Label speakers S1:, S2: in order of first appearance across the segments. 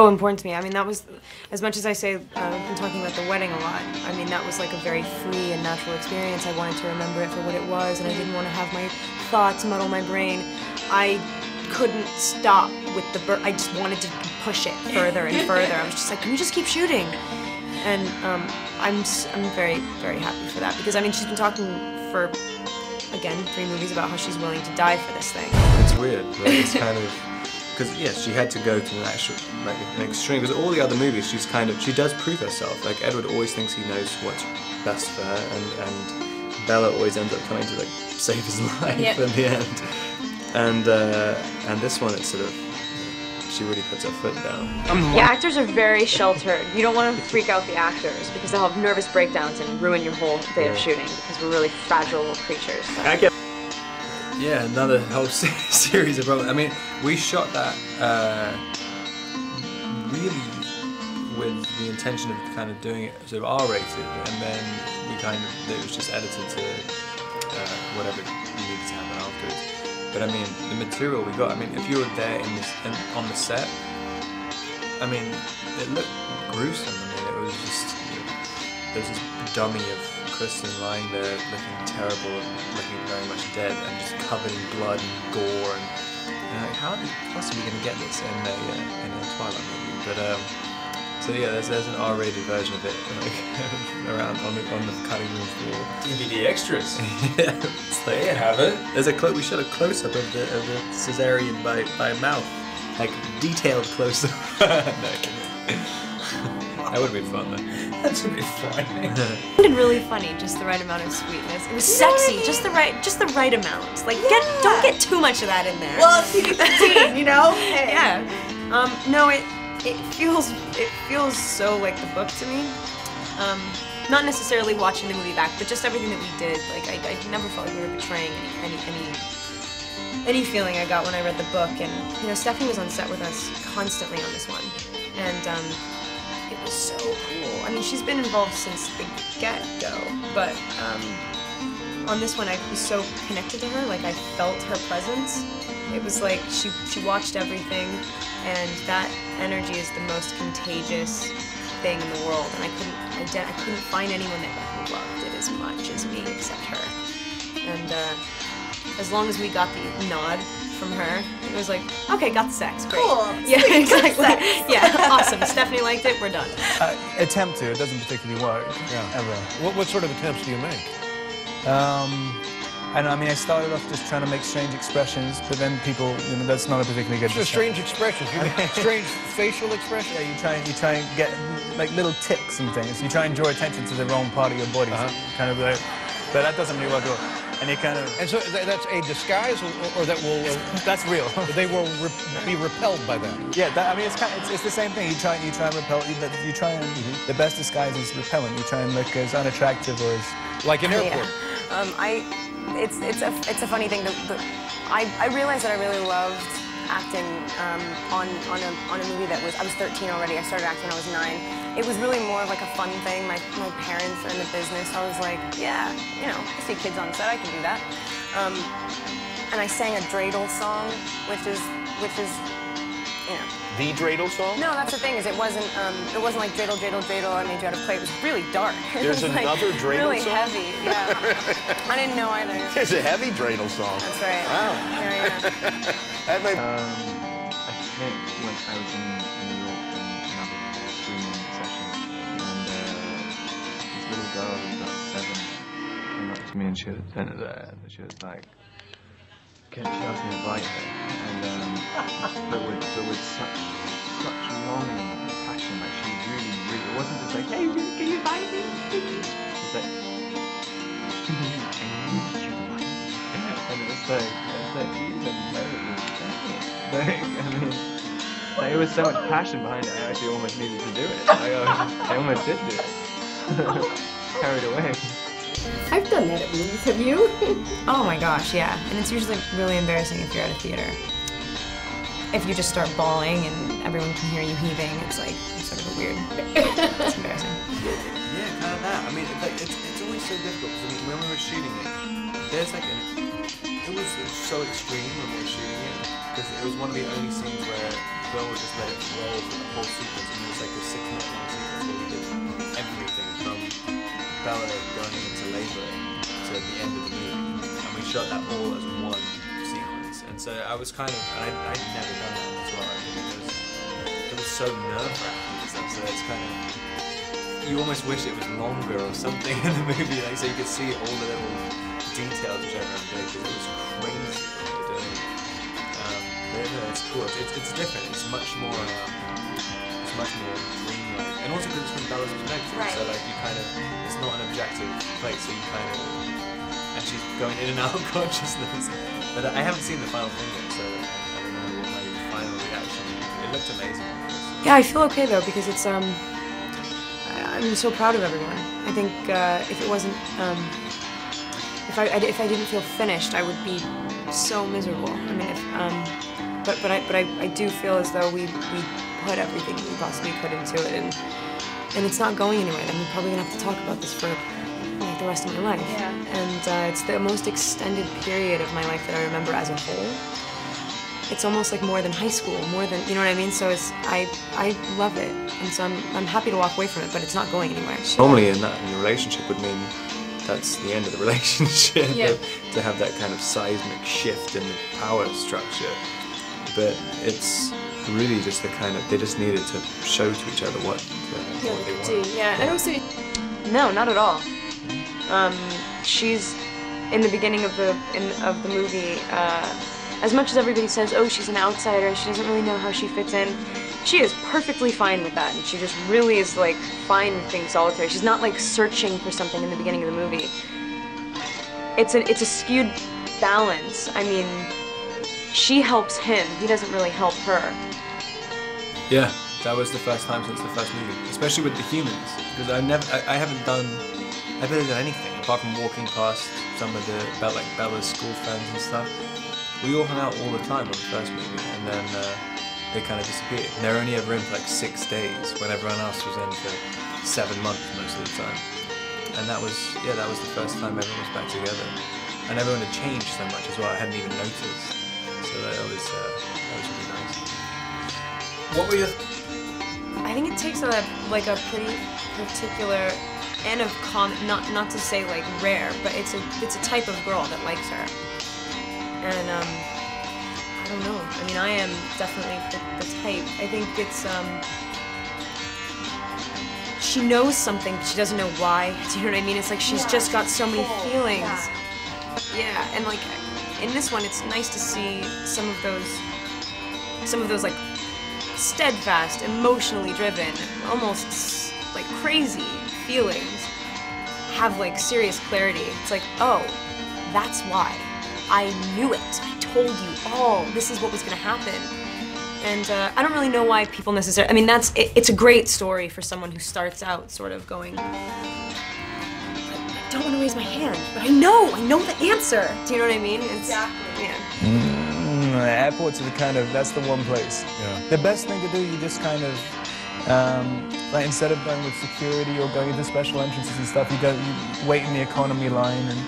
S1: So important to me. I mean, that was, as much as I say, I've been talking about the wedding a lot, I mean, that was like a very free and natural experience. I wanted to remember it for what it was, and I didn't want to have my thoughts muddle my brain. I couldn't stop with the I just wanted to push it further and further. I was just like, can we just keep shooting? And I'm very, very happy for that, because I mean, she's been talking for, again, 3 movies about how she's willing to die for this thing.
S2: It's weird, but it's kind of, because yes, she had to go to an actual, like an extreme, because all the other movies she does prove herself. Like Edward always thinks he knows what's best for her, and Bella always ends up coming to like save his life in the end. And this one, it's sort of, she really puts her foot down.
S1: The actors are very sheltered. You don't want to freak out the actors, because they'll have nervous breakdowns and ruin your whole day of shooting, because we're really fragile creatures. So.
S2: Yeah, another whole series of problems. I mean, we shot that really with the intention of kind of doing it sort of R-rated, and then it was just edited to whatever needed to happen afterwards. But I mean, the material we got, I mean, if you were there on the set, I mean, it looked gruesome. I mean, it was just, there was this dummy of Kristen lying there looking terrible and looking very much dead and just covered in blood and gore, and like, how are they possibly going to get this in a Twilight movie? But so yeah, there's an R-rated version of it like, around on the cutting room floor.
S3: DVD extras.
S2: Yeah, it's like,
S3: there you have it.
S2: There's we shot a close-up of the cesarean by mouth, like detailed close-up. That would be fun though.
S3: That would be fun.
S1: It sounded really funny, just the right amount of sweetness. It was sexy, just the right amount. Like don't get too much of that in there.
S4: Well, it's PG-13, you know? Hey.
S1: Yeah. No, it feels so like the book to me. Not necessarily watching the movie back, but just everything that we did. Like I never felt like we were betraying any feeling I got when I read the book. And you know, Stephanie was on set with us constantly on this one, and it was so cool. I mean, she's been involved since the get-go, but on this one I was so connected to her. Like I felt her presence. It was like she watched everything, and that energy is the most contagious thing in the world. And I couldn't find anyone that loved it as much as me, except her. And as long as we got the nod from her, it was like, okay, got the sex, great.
S4: Cool.
S1: Yeah, exactly. Yeah, awesome. Stephanie liked it, we're done.
S5: Attempt to, it doesn't particularly work, ever.
S6: What sort of attempts do you make?
S5: I don't know, I mean, I started off just trying to make strange expressions, but then people, you know, that's not a particularly good
S6: Just strange expressions. You make strange facial expressions?
S5: Yeah, you try and get, like, little tics and things. You try and draw attention to the wrong part of your body, kind of like, but that doesn't really work at all. And you kind of...
S6: And so that's a disguise, or that will...
S5: That's real.
S6: They will be repelled by that.
S5: Yeah, I mean, it's the same thing. You try and repel, you try and... The best disguise is repellent. You try and look as unattractive or as...
S6: Like an airport.
S7: Yeah. It's a funny thing. I realized that I really loved acting on a movie that was, I was 13 already. I started acting when I was 9. It was really more of like a fun thing. My parents are in the business, so I was like, yeah, you know, I see kids on set, I can do that. And I sang a dreidel song, which is, you know.
S6: The dreidel song?
S7: No, that's the thing, is it wasn't like dreidel, dreidel, dreidel, I made you out of clay. It was really dark.
S6: There's another dreidel
S7: really
S6: song?
S7: Really heavy, yeah. I didn't know either.
S6: It's a heavy dreidel song.
S7: That's right.
S6: Wow.
S7: Yeah.
S2: I think when I was in New York for another screening session, and this little girl who was about 7 came up to me, and she was like, she asked me to invite her, and but with such longing and passion, like she really, it wasn't just like, hey, can you invite me? It's like, I need you to invite me. And it's like you even know it was like, I mean, like, there was so much passion behind it, I actually almost needed to do it. I almost did do it. Carried away.
S4: I've done that at movies, have you?
S1: Oh my gosh, yeah. And it's usually really embarrassing if you're at a theater. If you just start bawling and everyone can hear you heaving, it's like sort of a weird, it's embarrassing.
S2: Yeah, kind of that. I mean, it's always so difficult, because I mean, when we were shooting it, there's like
S3: It was so extreme when we were shooting it, because it was one of the only scenes where Bill just let it roll for the whole sequence, and it was like a 6-minute long sequence where we did everything from Bella going into labor to the end of the movie, and we shot that all as one sequence. And so I was kind of, and I'd never done that as well. I think it was so nerve-wracking and stuff. So it's kind of, you almost wish it was longer or something in the movie, like so you could see all the little details which everyone did, because it was crazy what they were doing. But no, it's cool. It's different. It's much more dreamlike, and also because it's from Bella's perspective.
S7: Right.
S3: So like you kind of, it's not an objective place. So you kind of, and she's going in and out of consciousness. But I haven't seen the final thing yet, so I don't know what my final reaction. It looked amazing.
S1: Yeah, I feel okay though, because it's I'm so proud of everyone. I think if it wasn't if I didn't feel finished, I would be so miserable. I mean, but I do feel as though we put everything we possibly could into it, and it's not going anywhere. I'm probably gonna have to talk about this for like the rest of my life.
S7: Yeah.
S1: And it's the most extended period of my life that I remember as a whole. It's almost like more than high school, more than, you know what I mean? So it's, I love it, and so I'm happy to walk away from it, but it's not going anywhere.
S2: Normally in a relationship would mean that's the end of the relationship,
S1: Yeah.
S2: to have that kind of seismic shift in the power structure. But it's really just the kind of, they just needed to show to each other what they want.
S1: Yeah, and also, no, not at all. She's in the beginning of the movie. As much as everybody says, oh, she's an outsider, she doesn't really know how she fits in, she is perfectly fine with that, and she just really is like fine with being solitary. She's not like searching for something in the beginning of the movie. It's a skewed balance. I mean, she helps him, he doesn't really help her.
S3: Yeah, that was the first time since the first movie, especially with the humans, because I haven't barely done anything apart from walking past some of the like Bella's school friends and stuff. We all hung out all the time on the first movie, and then they kind of disappeared. And they were only ever in for like 6 days, when everyone else was in for 7 months most of the time. And that was the first time everyone was back together. And everyone had changed so much as well, I hadn't even noticed. So that was really nice. What were your...
S1: I think it takes a pretty particular and of not to say like rare, but it's a type of girl that likes her. And I don't know. I mean, I am definitely the type. I think it's she knows something, but she doesn't know why. Do you know what I mean? It's like she's just got so many feelings. Yeah, and like in this one, it's nice to see some of those like steadfast, emotionally driven, almost like crazy feelings have like serious clarity. It's like, oh, that's why. I knew it. I told you all. This is what was going to happen. And I don't really know why people necessarily... I mean, it's a great story for someone who starts out sort of going, I don't want to raise my hand, but I know the answer. Do you know what I mean?
S7: Exactly.
S1: Yeah.
S5: Airports are that's the one place.
S6: Yeah.
S5: The best thing to do, you just kind of, like instead of going with security or going into special entrances and stuff, you wait in the economy line and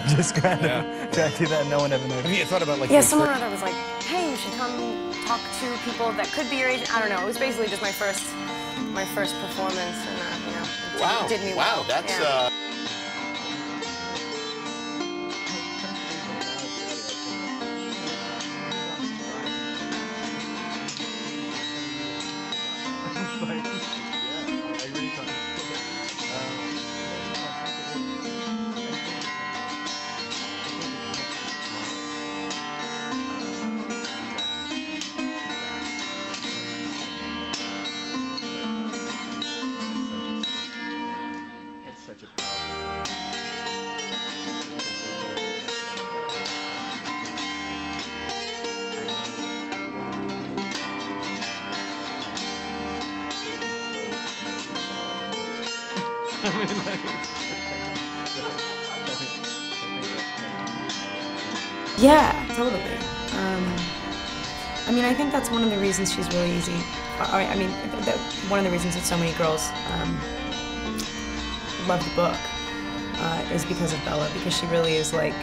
S5: just kind of try to do that. No one ever knows.
S6: Have you thought about like...
S7: Yeah, someone or other was like, hey, you should come talk to people that could be your agent. I don't know. It was basically just my first performance, and you know, it did me well.
S6: Wow, that's
S7: yeah.
S1: Yeah, totally. I mean, I think that's one of the reasons she's really easy. I mean, one of the reasons that so many girls love the book is because of Bella, because she really is like,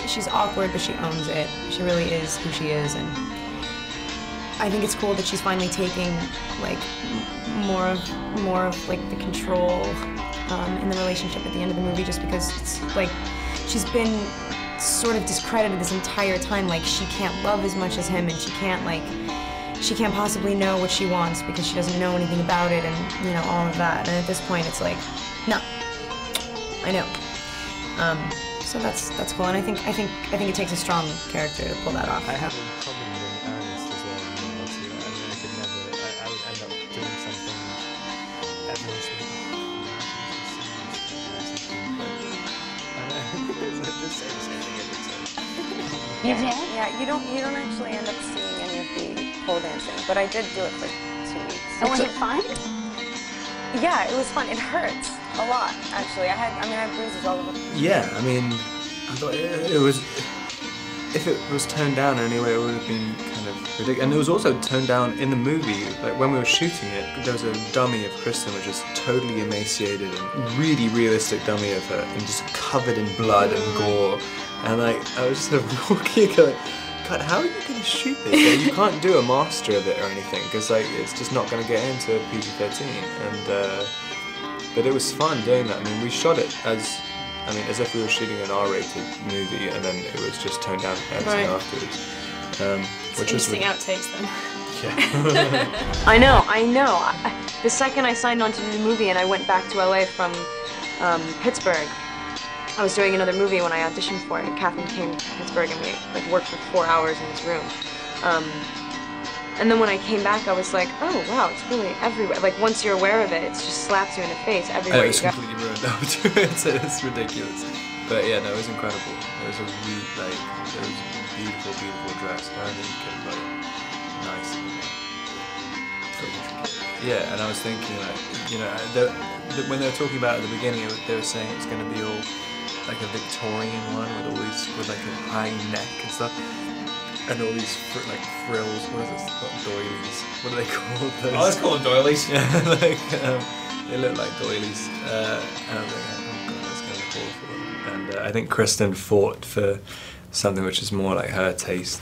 S1: she's awkward, but she owns it. She really is who she is, and I think it's cool that she's finally taking like more of like the control in the relationship at the end of the movie, just because it's like she's been sort of discredited this entire time. Like she can't love as much as him, and she can't possibly know what she wants because she doesn't know anything about it, and you know, all of that. And at this point, it's like, no, I know. So that's cool, and I think it takes a strong character to pull that off.
S3: I have a problem being earnest as well. You know, too. I mean, I could never. I would end up doing something that everyone's like, just say the same thing every time.
S7: You did? Yeah, you don't actually end up seeing any of the pole dancing, but I did do it for 2 weeks.
S4: And was it fun?
S7: Yeah, it was fun. It hurts a lot, actually. I had bruises all over.
S3: Yeah, I mean, I thought it was. If it was toned down anyway, it would have been kind of ridiculous. And it was also toned down in the movie. Like when we were shooting it, there was a dummy of Kristen, which is totally emaciated and really realistic dummy of her, and just covered in blood and gore. And like I was just sort of walking, going, God, how are you going to shoot this? Like, you can't do a master of it or anything because like it's just not going to get into PG-13. And but it was fun doing that. I mean, we shot it as if we were shooting an R-rated movie, and then it was just toned down editing afterwards. Which was
S1: interesting outtakes then.
S3: Yeah.
S7: I know. The second I signed on to do the movie and I went back to LA from Pittsburgh, I was doing another movie when I auditioned for it, and Catherine came to Pittsburgh and we like worked for 4 hours in this room. And then when I came back, I was like, oh wow, it's really everywhere. Like once you're aware of it, it just slaps you in the face everywhere
S3: It was
S7: you go.
S3: completely ruined now to it, so it's ridiculous. But yeah, no, it was incredible. It was a really, like, it was a beautiful, beautiful dress. I don't think you could have got it nice. Yeah, and I was thinking, like, you know, when they were talking about it at the beginning, they were saying it's going to be all like a Victorian one with all these, with like a high neck and stuff. And all these like frills, what is this? Not doilies. What are they called? Those?
S6: Oh, let's call them doilies.
S3: Yeah, like they look like doilies. And I was like, oh god, that's gonna look awful. And I think Kristen fought for something which is more like her taste.